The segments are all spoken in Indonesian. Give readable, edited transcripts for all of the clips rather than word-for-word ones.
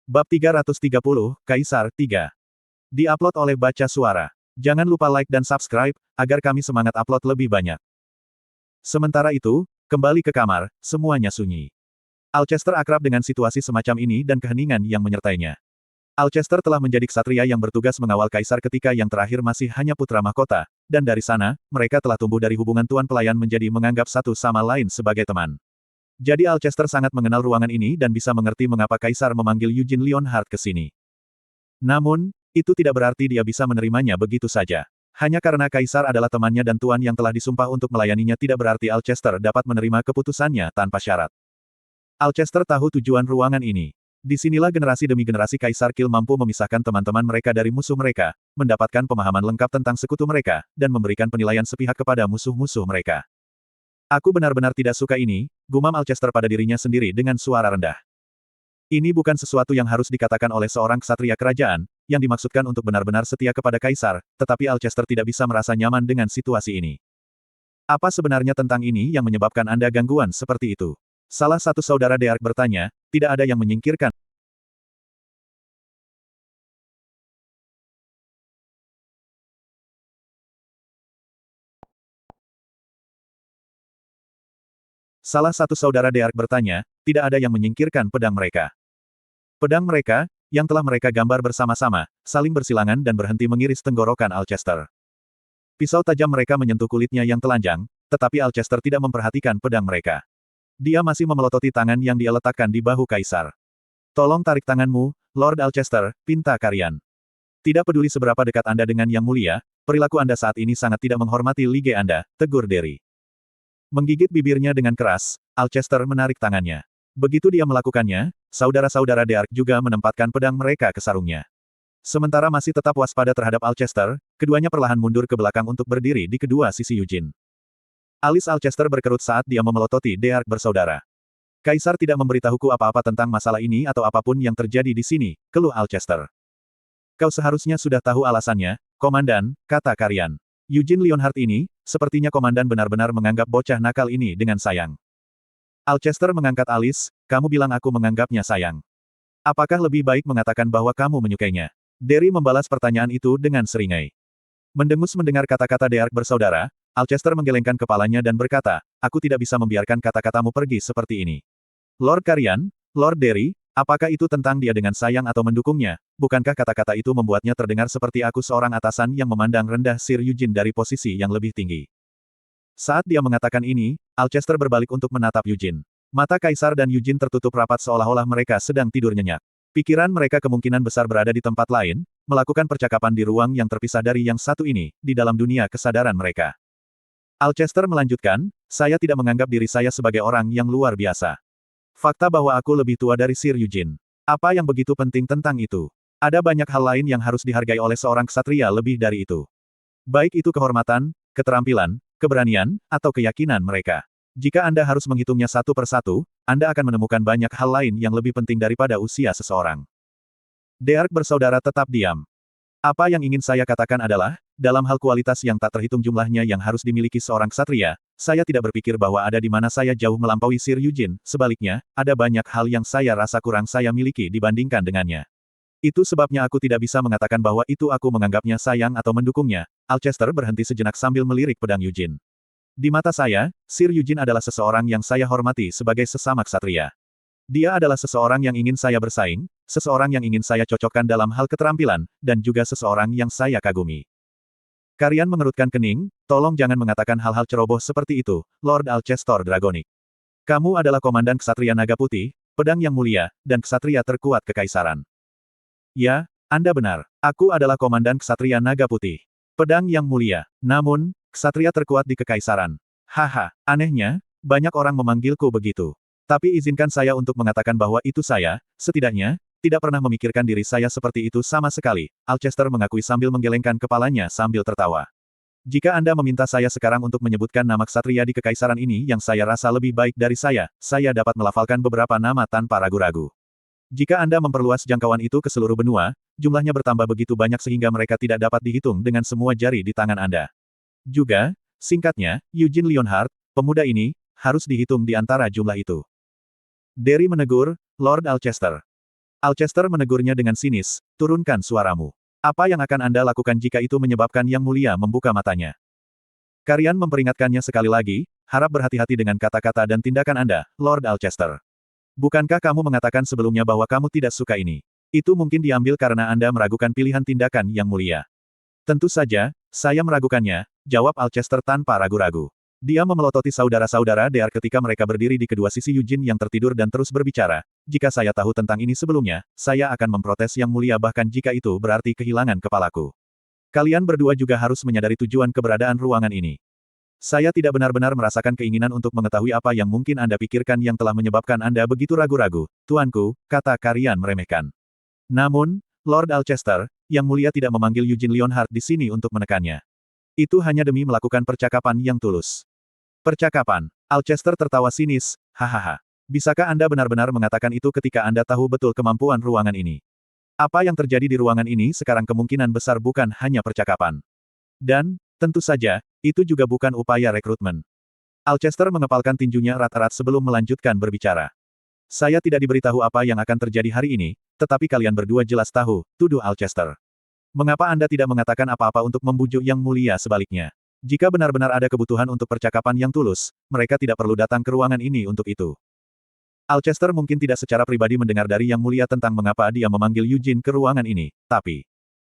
Bab 330, Kaisar 3. Di-upload oleh Baca Suara. Jangan lupa like dan subscribe, agar kami semangat upload lebih banyak. Sementara itu, kembali ke kamar, semuanya sunyi. Alcester akrab dengan situasi semacam ini dan keheningan yang menyertainya. Alcester telah menjadi ksatria yang bertugas mengawal kaisar ketika yang terakhir masih hanya putra mahkota, dan dari sana, mereka telah tumbuh dari hubungan tuan pelayan menjadi menganggap satu sama lain sebagai teman. Jadi Alcester sangat mengenal ruangan ini dan bisa mengerti mengapa kaisar memanggil Eugene Leonhard ke sini. Namun, itu tidak berarti dia bisa menerimanya begitu saja. Hanya karena kaisar adalah temannya dan tuan yang telah disumpah untuk melayaninya tidak berarti Alcester dapat menerima keputusannya tanpa syarat. Alcester tahu tujuan ruangan ini. Disinilah generasi demi generasi Kaisar Kill mampu memisahkan teman-teman mereka dari musuh mereka, mendapatkan pemahaman lengkap tentang sekutu mereka, dan memberikan penilaian sepihak kepada musuh-musuh mereka. Aku benar-benar tidak suka ini, gumam Alcester pada dirinya sendiri dengan suara rendah. Ini bukan sesuatu yang harus dikatakan oleh seorang ksatria kerajaan, yang dimaksudkan untuk benar-benar setia kepada kaisar, tetapi Alcester tidak bisa merasa nyaman dengan situasi ini. Apa sebenarnya tentang ini yang menyebabkan Anda gangguan seperti itu? Salah satu saudara Deark bertanya, tidak ada yang menyingkirkan. Salah satu saudara Deark bertanya, tidak ada yang menyingkirkan pedang mereka. Pedang mereka, yang telah mereka gambar bersama-sama, saling bersilangan dan berhenti mengiris tenggorokan Alcester. Pisau tajam mereka menyentuh kulitnya yang telanjang, tetapi Alcester tidak memperhatikan pedang mereka. Dia masih memelototi tangan yang dia letakkan di bahu kaisar. Tolong tarik tanganmu, Lord Alcester, pinta Karian. Tidak peduli seberapa dekat Anda dengan Yang Mulia, perilaku Anda saat ini sangat tidak menghormati lige Anda, tegur Derry. Menggigit bibirnya dengan keras, Alcester menarik tangannya. Begitu dia melakukannya, saudara-saudara Deark juga menempatkan pedang mereka ke sarungnya. Sementara masih tetap waspada terhadap Alcester, keduanya perlahan mundur ke belakang untuk berdiri di kedua sisi Eugene. Alis Alcester berkerut saat dia memelototi Deark bersaudara. Kaisar tidak memberitahuku apa-apa tentang masalah ini atau apapun yang terjadi di sini, keluh Alcester. Kau seharusnya sudah tahu alasannya, Komandan, kata Karian. Eugene Leonhard ini, sepertinya Komandan benar-benar menganggap bocah nakal ini dengan sayang. Alcester mengangkat alis, kamu bilang aku menganggapnya sayang. Apakah lebih baik mengatakan bahwa kamu menyukainya? Derry membalas pertanyaan itu dengan seringai. Mendengus mendengar kata-kata Deark bersaudara, Alcester menggelengkan kepalanya dan berkata, aku tidak bisa membiarkan kata-katamu pergi seperti ini. Lord Karian, Lord Derry, apakah itu tentang dia dengan sayang atau mendukungnya? Bukankah kata-kata itu membuatnya terdengar seperti aku seorang atasan yang memandang rendah Sir Eugene dari posisi yang lebih tinggi? Saat dia mengatakan ini, Alcester berbalik untuk menatap Eugene. Mata Kaisar dan Eugene tertutup rapat seolah-olah mereka sedang tidur nyenyak. Pikiran mereka kemungkinan besar berada di tempat lain, melakukan percakapan di ruang yang terpisah dari yang satu ini, di dalam dunia kesadaran mereka. Alcester melanjutkan, saya tidak menganggap diri saya sebagai orang yang luar biasa. Fakta bahwa aku lebih tua dari Sir Eugene. Apa yang begitu penting tentang itu? Ada banyak hal lain yang harus dihargai oleh seorang ksatria lebih dari itu. Baik itu kehormatan, keterampilan, keberanian, atau keyakinan mereka. Jika Anda harus menghitungnya satu persatu, Anda akan menemukan banyak hal lain yang lebih penting daripada usia seseorang. Deark bersaudara tetap diam. Apa yang ingin saya katakan adalah, dalam hal kualitas yang tak terhitung jumlahnya yang harus dimiliki seorang ksatria, saya tidak berpikir bahwa ada di mana saya jauh melampaui Sir Eugene, sebaliknya, ada banyak hal yang saya rasa kurang saya miliki dibandingkan dengannya. Itu sebabnya aku tidak bisa mengatakan bahwa itu aku menganggapnya sayang atau mendukungnya. Alcester berhenti sejenak sambil melirik pedang Eugene. Di mata saya, Sir Eugene adalah seseorang yang saya hormati sebagai sesama ksatria. Dia adalah seseorang yang ingin saya bersaing, seseorang yang ingin saya cocokkan dalam hal keterampilan, dan juga seseorang yang saya kagumi. Karian mengerutkan kening, tolong jangan mengatakan hal-hal ceroboh seperti itu, Lord Alcester Dragonic. Kamu adalah komandan ksatria naga putih, pedang yang mulia, dan ksatria terkuat kekaisaran. Ya, Anda benar. Aku adalah komandan ksatria naga putih. Pedang yang mulia. Namun, ksatria terkuat di kekaisaran. Haha, anehnya, banyak orang memanggilku begitu. Tapi izinkan saya untuk mengatakan bahwa itu saya, setidaknya, tidak pernah memikirkan diri saya seperti itu sama sekali. Alcester mengakui sambil menggelengkan kepalanya sambil tertawa. Jika Anda meminta saya sekarang untuk menyebutkan nama ksatria di kekaisaran ini yang saya rasa lebih baik dari saya dapat melafalkan beberapa nama tanpa ragu-ragu. Jika Anda memperluas jangkauan itu ke seluruh benua, jumlahnya bertambah begitu banyak sehingga mereka tidak dapat dihitung dengan semua jari di tangan Anda. Juga, singkatnya, Eugene Leonhard, pemuda ini, harus dihitung di antara jumlah itu. Derry menegur, Lord Alcester. Alcester menegurnya dengan sinis, turunkan suaramu. Apa yang akan Anda lakukan jika itu menyebabkan Yang Mulia membuka matanya? Karian memperingatkannya sekali lagi, harap berhati-hati dengan kata-kata dan tindakan Anda, Lord Alcester. Bukankah kamu mengatakan sebelumnya bahwa kamu tidak suka ini? Itu mungkin diambil karena Anda meragukan pilihan tindakan Yang Mulia. Tentu saja, saya meragukannya, jawab Alcester tanpa ragu-ragu. Dia memelototi saudara-saudara Dear ketika mereka berdiri di kedua sisi Yujin yang tertidur dan terus berbicara. Jika saya tahu tentang ini sebelumnya, saya akan memprotes Yang Mulia bahkan jika itu berarti kehilangan kepalaku. Kalian berdua juga harus menyadari tujuan keberadaan ruangan ini. Saya tidak benar-benar merasakan keinginan untuk mengetahui apa yang mungkin Anda pikirkan yang telah menyebabkan Anda begitu ragu-ragu, tuanku, kata Karian meremehkan. Namun, Lord Alcester, Yang Mulia tidak memanggil Eugene Lionheart di sini untuk menekannya. Itu hanya demi melakukan percakapan yang tulus. Percakapan. Alcester tertawa sinis, hahaha. Bisakah Anda benar-benar mengatakan itu ketika Anda tahu betul kemampuan ruangan ini? Apa yang terjadi di ruangan ini sekarang kemungkinan besar bukan hanya percakapan. Dan, tentu saja, itu juga bukan upaya rekrutmen. Alcester mengepalkan tinjunya erat-erat sebelum melanjutkan berbicara. Saya tidak diberitahu apa yang akan terjadi hari ini, tetapi kalian berdua jelas tahu, tuduh Alcester. Mengapa Anda tidak mengatakan apa-apa untuk membujuk Yang Mulia sebaliknya? Jika benar-benar ada kebutuhan untuk percakapan yang tulus, mereka tidak perlu datang ke ruangan ini untuk itu. Alcester mungkin tidak secara pribadi mendengar dari Yang Mulia tentang mengapa dia memanggil Eugene ke ruangan ini, tapi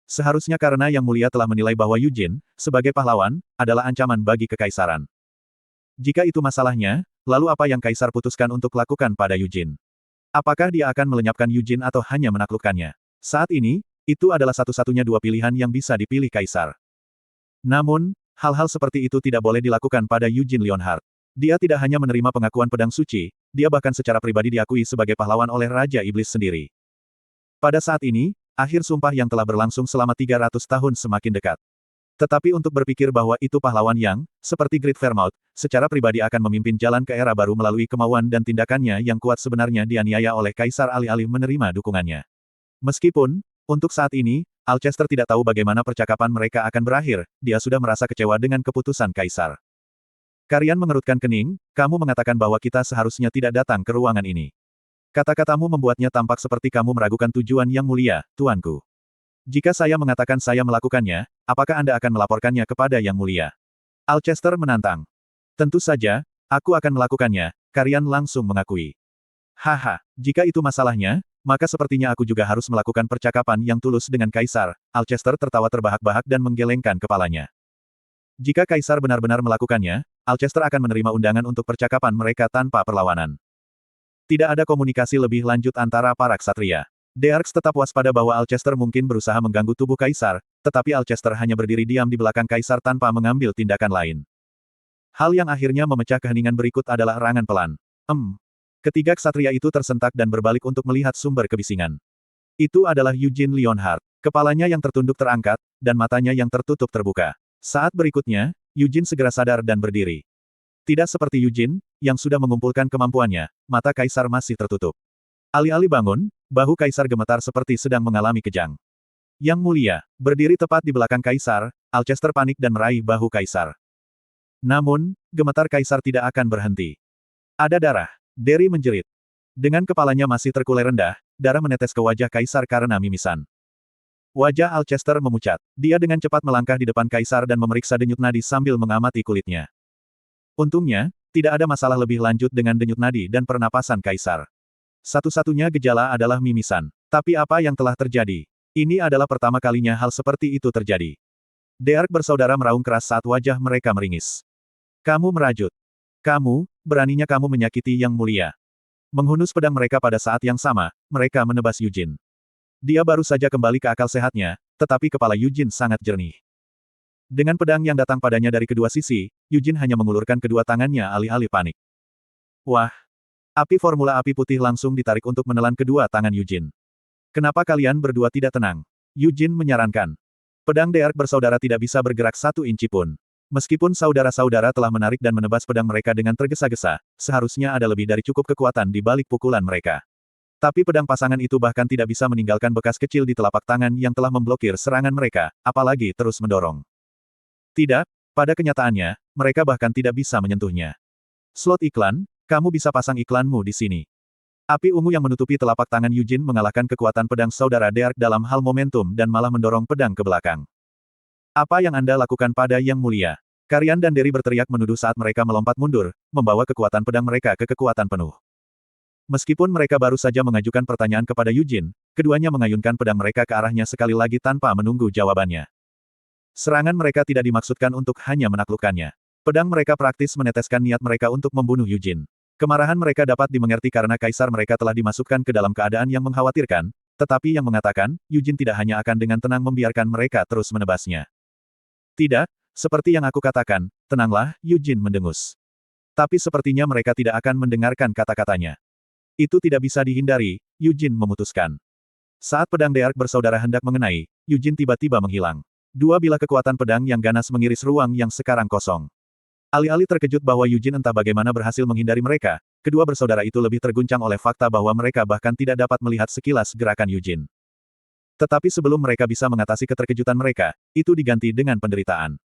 seharusnya karena Yang Mulia telah menilai bahwa Eugene, sebagai pahlawan, adalah ancaman bagi kekaisaran. Jika itu masalahnya, lalu apa yang Kaisar putuskan untuk lakukan pada Eugene? Apakah dia akan melenyapkan Eugene atau hanya menaklukkannya? Saat ini, itu adalah satu-satunya dua pilihan yang bisa dipilih Kaisar. Namun, hal-hal seperti itu tidak boleh dilakukan pada Eugene Lionheart. Dia tidak hanya menerima pengakuan pedang suci, dia bahkan secara pribadi diakui sebagai pahlawan oleh Raja Iblis sendiri. Pada saat ini, akhir sumpah yang telah berlangsung selama 300 tahun semakin dekat. Tetapi untuk berpikir bahwa itu pahlawan yang, seperti Great Vermouth, secara pribadi akan memimpin jalan ke era baru melalui kemauan dan tindakannya yang kuat sebenarnya dianiaya oleh Kaisar alih-alih menerima dukungannya. Meskipun, untuk saat ini, Alcester tidak tahu bagaimana percakapan mereka akan berakhir, dia sudah merasa kecewa dengan keputusan Kaisar. Karian mengerutkan kening, kamu mengatakan bahwa kita seharusnya tidak datang ke ruangan ini. Kata-katamu membuatnya tampak seperti kamu meragukan tujuan Yang Mulia, tuanku. Jika saya mengatakan saya melakukannya, apakah Anda akan melaporkannya kepada Yang Mulia? Alcester menantang. Tentu saja, aku akan melakukannya, Karian langsung mengakui. Haha, jika itu masalahnya, maka sepertinya aku juga harus melakukan percakapan yang tulus dengan Kaisar. Alcester tertawa terbahak-bahak dan menggelengkan kepalanya. Jika Kaisar benar-benar melakukannya, Alcester akan menerima undangan untuk percakapan mereka tanpa perlawanan. Tidak ada komunikasi lebih lanjut antara para ksatria. Dearx tetap waspada bahwa Alcester mungkin berusaha mengganggu tubuh Kaisar, tetapi Alcester hanya berdiri diam di belakang Kaisar tanpa mengambil tindakan lain. Hal yang akhirnya memecah keheningan berikut adalah erangan pelan. Ketiga ksatria itu tersentak dan berbalik untuk melihat sumber kebisingan. Itu adalah Eugene Lionheart. Kepalanya yang tertunduk terangkat, dan matanya yang tertutup terbuka. Saat berikutnya, Eugene segera sadar dan berdiri. Tidak seperti Eugene, yang sudah mengumpulkan kemampuannya, mata Kaisar masih tertutup. Alih-alih bangun, bahu Kaisar gemetar seperti sedang mengalami kejang. Yang Mulia, berdiri tepat di belakang Kaisar, Alcester panik dan meraih bahu Kaisar. Namun, gemetar Kaisar tidak akan berhenti. Ada darah. Derry menjerit. Dengan kepalanya masih terkulai rendah, darah menetes ke wajah Kaisar karena mimisan. Wajah Alcester memucat. Dia dengan cepat melangkah di depan Kaisar dan memeriksa denyut nadi sambil mengamati kulitnya. Untungnya, tidak ada masalah lebih lanjut dengan denyut nadi dan pernapasan Kaisar. Satu-satunya gejala adalah mimisan. Tapi apa yang telah terjadi? Ini adalah pertama kalinya hal seperti itu terjadi. Deark bersaudara meraung keras saat wajah mereka meringis. Kamu merajut. Kamu, beraninya kamu menyakiti Yang Mulia. Menghunus pedang mereka pada saat yang sama, mereka menebas Eugene. Dia baru saja kembali ke akal sehatnya, tetapi kepala Eugene sangat jernih. Dengan pedang yang datang padanya dari kedua sisi, Eugene hanya mengulurkan kedua tangannya alih-alih panik. Wah! Api formula api putih langsung ditarik untuk menelan kedua tangan Eugene. Kenapa kalian berdua tidak tenang? Eugene menyarankan. Pedang Deark bersaudara tidak bisa bergerak 1 inci pun. Meskipun saudara-saudara telah menarik dan menebas pedang mereka dengan tergesa-gesa, seharusnya ada lebih dari cukup kekuatan di balik pukulan mereka. Tapi pedang pasangan itu bahkan tidak bisa meninggalkan bekas kecil di telapak tangan yang telah memblokir serangan mereka, apalagi terus mendorong. Tidak, pada kenyataannya, mereka bahkan tidak bisa menyentuhnya. Slot iklan, kamu bisa pasang iklanmu di sini. Api ungu yang menutupi telapak tangan Yujin mengalahkan kekuatan pedang saudara Deark dalam hal momentum dan malah mendorong pedang ke belakang. Apa yang Anda lakukan pada Yang Mulia? Karian dan Derry berteriak menuduh saat mereka melompat mundur, membawa kekuatan pedang mereka ke kekuatan penuh. Meskipun mereka baru saja mengajukan pertanyaan kepada Yujin, keduanya mengayunkan pedang mereka ke arahnya sekali lagi tanpa menunggu jawabannya. Serangan mereka tidak dimaksudkan untuk hanya menaklukkannya. Pedang mereka praktis meneteskan niat mereka untuk membunuh Yujin. Kemarahan mereka dapat dimengerti karena kaisar mereka telah dimasukkan ke dalam keadaan yang mengkhawatirkan, tetapi yang mengatakan, Yujin tidak hanya akan dengan tenang membiarkan mereka terus menebasnya. Tidak, seperti yang aku katakan, tenanglah, Yujin mendengus. Tapi sepertinya mereka tidak akan mendengarkan kata-katanya. Itu tidak bisa dihindari, Yujin memutuskan. Saat pedang Deark bersaudara hendak mengenai, Yujin tiba-tiba menghilang. Dua bilah kekuatan pedang yang ganas mengiris ruang yang sekarang kosong. Alih-alih terkejut bahwa Yujin entah bagaimana berhasil menghindari mereka, kedua bersaudara itu lebih terguncang oleh fakta bahwa mereka bahkan tidak dapat melihat sekilas gerakan Yujin. Tetapi sebelum mereka bisa mengatasi keterkejutan mereka, itu diganti dengan penderitaan.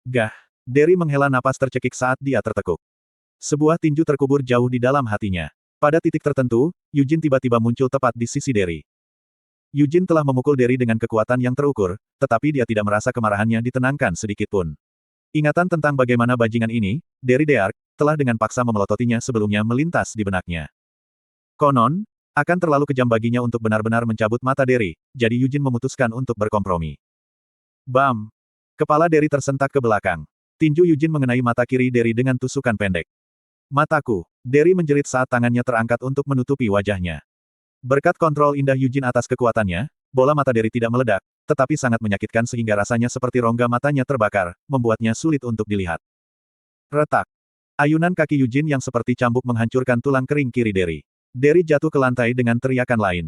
Gah! Derry menghela napas tercekik saat dia tertekuk. Sebuah tinju terkubur jauh di dalam hatinya. Pada titik tertentu, Yujin tiba-tiba muncul tepat di sisi Derry. Yujin telah memukul Derry dengan kekuatan yang terukur, tetapi dia tidak merasa kemarahannya ditenangkan sedikitpun. Ingatan tentang bagaimana bajingan ini, Derry Deark, telah dengan paksa memelototinya sebelumnya melintas di benaknya. Konon, akan terlalu kejam baginya untuk benar-benar mencabut mata Derry, jadi Yujin memutuskan untuk berkompromi. Bam! Kepala Derry tersentak ke belakang. Tinju Yujin mengenai mata kiri Derry dengan tusukan pendek. Mataku! Derry menjerit saat tangannya terangkat untuk menutupi wajahnya. Berkat kontrol indah Yujin atas kekuatannya, bola mata Derry tidak meledak, tetapi sangat menyakitkan sehingga rasanya seperti rongga matanya terbakar, membuatnya sulit untuk dilihat. Retak. Ayunan kaki Yujin yang seperti cambuk menghancurkan tulang kering kiri Derry. Derry jatuh ke lantai dengan teriakan lain.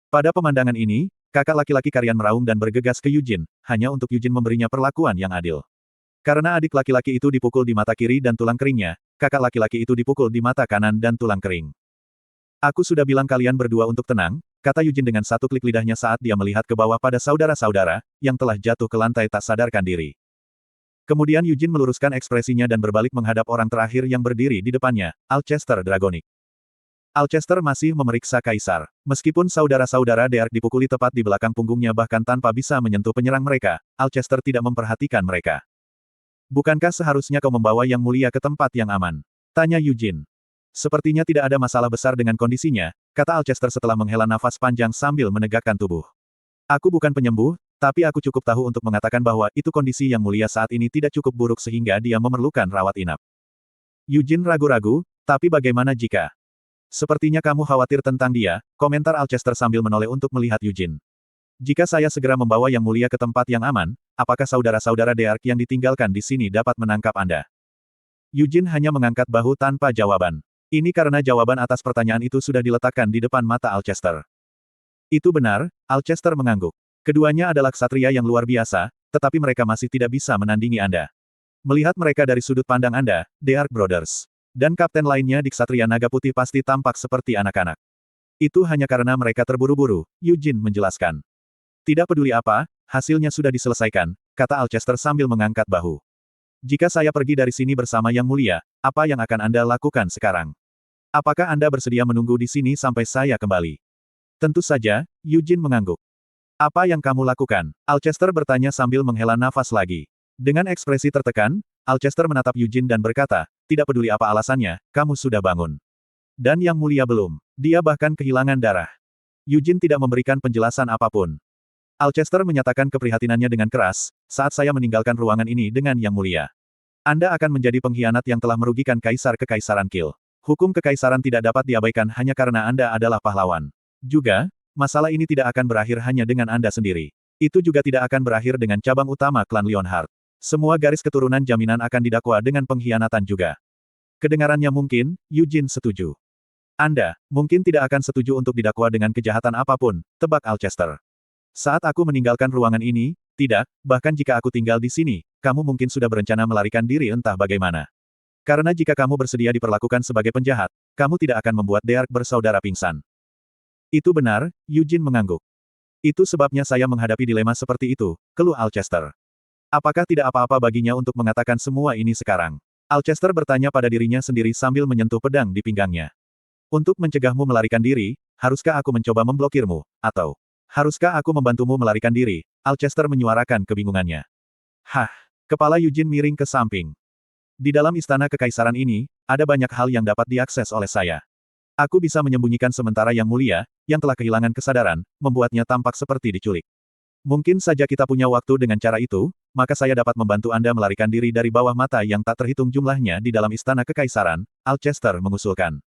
Pada pemandangan ini, kakak laki-laki Karian meraung dan bergegas ke Yujin, hanya untuk Yujin memberinya perlakuan yang adil. Karena adik laki-laki itu dipukul di mata kiri dan tulang keringnya, kakak laki-laki itu dipukul di mata kanan dan tulang kering. Aku sudah bilang kalian berdua untuk tenang, kata Yujin dengan satu klik lidahnya saat dia melihat ke bawah pada saudara-saudara, yang telah jatuh ke lantai tak sadarkan diri. Kemudian Yujin meluruskan ekspresinya dan berbalik menghadap orang terakhir yang berdiri di depannya, Alcester Dragonic. Alcester masih memeriksa kaisar. Meskipun saudara-saudara Deark dipukuli tepat di belakang punggungnya bahkan tanpa bisa menyentuh penyerang mereka, Alcester tidak memperhatikan mereka. Bukankah seharusnya kau membawa Yang Mulia ke tempat yang aman? Tanya Yujin. Sepertinya tidak ada masalah besar dengan kondisinya, kata Alcester setelah menghela nafas panjang sambil menegakkan tubuh. Aku bukan penyembuh, tapi aku cukup tahu untuk mengatakan bahwa itu kondisi Yang Mulia saat ini tidak cukup buruk sehingga dia memerlukan rawat inap. Yujin ragu-ragu, tapi bagaimana jika? Sepertinya kamu khawatir tentang dia, komentar Alcester sambil menoleh untuk melihat Yujin. Jika saya segera membawa Yang Mulia ke tempat yang aman, apakah saudara-saudara Deark yang ditinggalkan di sini dapat menangkap Anda? Yujin hanya mengangkat bahu tanpa jawaban. Ini karena jawaban atas pertanyaan itu sudah diletakkan di depan mata Alcester. Itu benar, Alcester mengangguk. Keduanya adalah ksatria yang luar biasa, tetapi mereka masih tidak bisa menandingi Anda. Melihat mereka dari sudut pandang Anda, Deark Brothers. Dan kapten lainnya di ksatria naga putih pasti tampak seperti anak-anak. Itu hanya karena mereka terburu-buru, Yujin menjelaskan. Tidak peduli apa, hasilnya sudah diselesaikan, kata Alcester sambil mengangkat bahu. Jika saya pergi dari sini bersama Yang Mulia, apa yang akan Anda lakukan sekarang? Apakah Anda bersedia menunggu di sini sampai saya kembali? Tentu saja, Yujin mengangguk. Apa yang kamu lakukan? Alcester bertanya sambil menghela nafas lagi. Dengan ekspresi tertekan, Alcester menatap Yujin dan berkata, tidak peduli apa alasannya, kamu sudah bangun. Dan Yang Mulia belum. Dia bahkan kehilangan darah. Yujin tidak memberikan penjelasan apapun. Alcester menyatakan keprihatinannya dengan keras, saat saya meninggalkan ruangan ini dengan Yang Mulia. Anda akan menjadi pengkhianat yang telah merugikan Kaisar Kekaisaran Qil. Hukum kekaisaran tidak dapat diabaikan hanya karena Anda adalah pahlawan. Juga, masalah ini tidak akan berakhir hanya dengan Anda sendiri. Itu juga tidak akan berakhir dengan cabang utama klan Leonhardt. Semua garis keturunan jaminan akan didakwa dengan pengkhianatan juga. Kedengarannya mungkin, Yujin setuju. Anda, mungkin tidak akan setuju untuk didakwa dengan kejahatan apapun, tebak Alcester. Saat aku meninggalkan ruangan ini, tidak, bahkan jika aku tinggal di sini, kamu mungkin sudah berencana melarikan diri entah bagaimana. Karena jika kamu bersedia diperlakukan sebagai penjahat, kamu tidak akan membuat Deark bersaudara pingsan. Itu benar, Yujin mengangguk. Itu sebabnya saya menghadapi dilema seperti itu, keluh Alcester. Apakah tidak apa-apa baginya untuk mengatakan semua ini sekarang? Alcester bertanya pada dirinya sendiri sambil menyentuh pedang di pinggangnya. Untuk mencegahmu melarikan diri, haruskah aku mencoba memblokirmu, atau haruskah aku membantumu melarikan diri? Alcester menyuarakan kebingungannya. Hah, kepala Eugene miring ke samping. Di dalam istana kekaisaran ini, ada banyak hal yang dapat diakses oleh saya. Aku bisa menyembunyikan sementara Yang Mulia, yang telah kehilangan kesadaran, membuatnya tampak seperti diculik. Mungkin saja kita punya waktu dengan cara itu, maka saya dapat membantu Anda melarikan diri dari bawah mata yang tak terhitung jumlahnya di dalam istana kekaisaran, Alcester mengusulkan.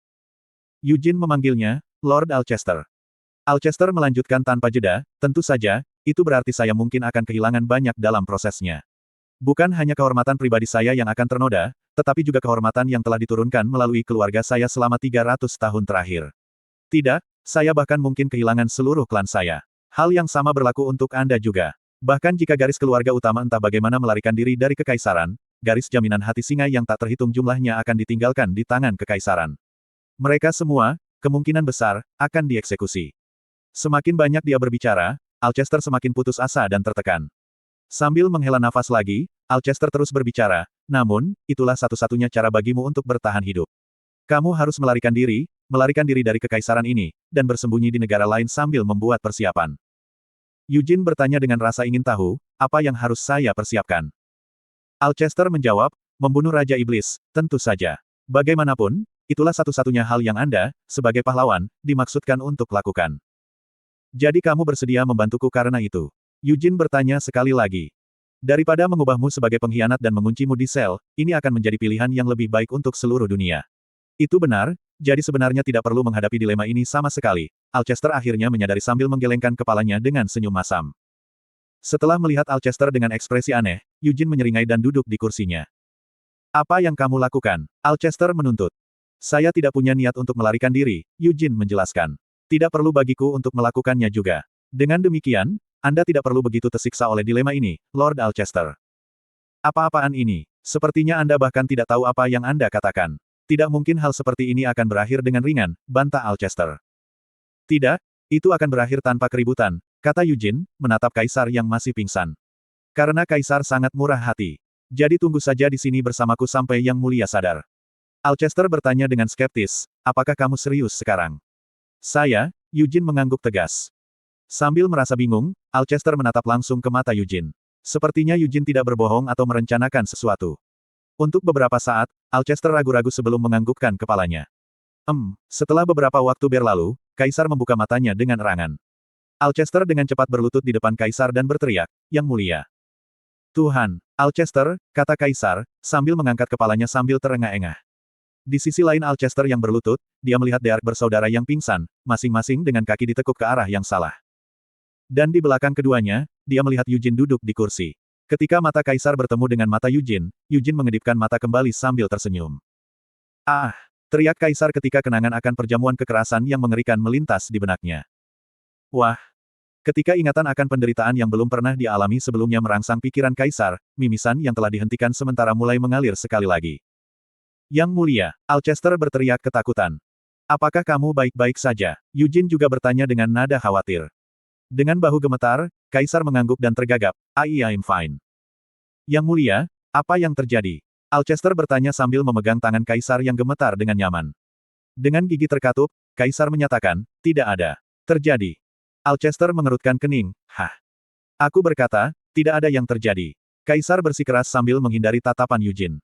Eugene memanggilnya, Lord Alcester. Alcester melanjutkan tanpa jeda, tentu saja, itu berarti saya mungkin akan kehilangan banyak dalam prosesnya. Bukan hanya kehormatan pribadi saya yang akan ternoda, tetapi juga kehormatan yang telah diturunkan melalui keluarga saya selama 300 tahun terakhir. Tidak, saya bahkan mungkin kehilangan seluruh klan saya. Hal yang sama berlaku untuk Anda juga. Bahkan jika garis keluarga utama entah bagaimana melarikan diri dari kekaisaran, garis jaminan hati singa yang tak terhitung jumlahnya akan ditinggalkan di tangan kekaisaran. Mereka semua, kemungkinan besar, akan dieksekusi. Semakin banyak dia berbicara, Alcester semakin putus asa dan tertekan. Sambil menghela nafas lagi, Alcester terus berbicara, namun, itulah satu-satunya cara bagimu untuk bertahan hidup. Kamu harus melarikan diri dari kekaisaran ini, dan bersembunyi di negara lain sambil membuat persiapan. Eugene bertanya dengan rasa ingin tahu, apa yang harus saya persiapkan? Alcester menjawab, membunuh Raja Iblis, tentu saja. Bagaimanapun, itulah satu-satunya hal yang Anda, sebagai pahlawan, dimaksudkan untuk lakukan. Jadi kamu bersedia membantuku karena itu? Eugene bertanya sekali lagi. Daripada mengubahmu sebagai pengkhianat dan menguncimu di sel, ini akan menjadi pilihan yang lebih baik untuk seluruh dunia. Itu benar, jadi sebenarnya tidak perlu menghadapi dilema ini sama sekali. Alcester akhirnya menyadari sambil menggelengkan kepalanya dengan senyum masam. Setelah melihat Alcester dengan ekspresi aneh, Eugene menyeringai dan duduk di kursinya. Apa yang kamu lakukan? Alcester menuntut. Saya tidak punya niat untuk melarikan diri, Eugene menjelaskan. Tidak perlu bagiku untuk melakukannya juga. Dengan demikian, Anda tidak perlu begitu tersiksa oleh dilema ini, Lord Alcester. Apa-apaan ini? Sepertinya Anda bahkan tidak tahu apa yang Anda katakan. Tidak mungkin hal seperti ini akan berakhir dengan ringan, bantah Alcester. Tidak, itu akan berakhir tanpa keributan, kata Eugene, menatap Kaisar yang masih pingsan. Karena Kaisar sangat murah hati. Jadi tunggu saja di sini bersamaku sampai Yang Mulia sadar. Alcester bertanya dengan skeptis, apakah kamu serius sekarang? Saya, Eugene mengangguk tegas. Sambil merasa bingung, Alcester menatap langsung ke mata Eugene. Sepertinya Eugene tidak berbohong atau merencanakan sesuatu. Untuk beberapa saat, Alcester ragu-ragu sebelum menganggukkan kepalanya. Setelah beberapa waktu berlalu, Kaisar membuka matanya dengan erangan. Alcester dengan cepat berlutut di depan Kaisar dan berteriak, Yang Mulia. Tuhan, Alcester, kata Kaisar, sambil mengangkat kepalanya sambil terengah-engah. Di sisi lain Alcester yang berlutut, dia melihat Deark bersaudara yang pingsan, masing-masing dengan kaki ditekuk ke arah yang salah. Dan di belakang keduanya, dia melihat Eugene duduk di kursi. Ketika mata Kaisar bertemu dengan mata Eugene, Eugene mengedipkan mata kembali sambil tersenyum. Ah! Teriak Kaisar ketika kenangan akan perjamuan kekerasan yang mengerikan melintas di benaknya. Wah! Ketika ingatan akan penderitaan yang belum pernah dia alami sebelumnya merangsang pikiran Kaisar, mimisan yang telah dihentikan sementara mulai mengalir sekali lagi. Yang Mulia, Alcester berteriak ketakutan. Apakah kamu baik-baik saja? Eugene juga bertanya dengan nada khawatir. Dengan bahu gemetar, Kaisar mengangguk dan tergagap. I'm fine. Yang Mulia, apa yang terjadi? Alcester bertanya sambil memegang tangan Kaisar yang gemetar dengan nyaman. Dengan gigi terkatup, Kaisar menyatakan, tidak ada. Terjadi. Alcester mengerutkan kening. Hah? Aku berkata, tidak ada yang terjadi. Kaisar bersikeras sambil menghindari tatapan Eugene.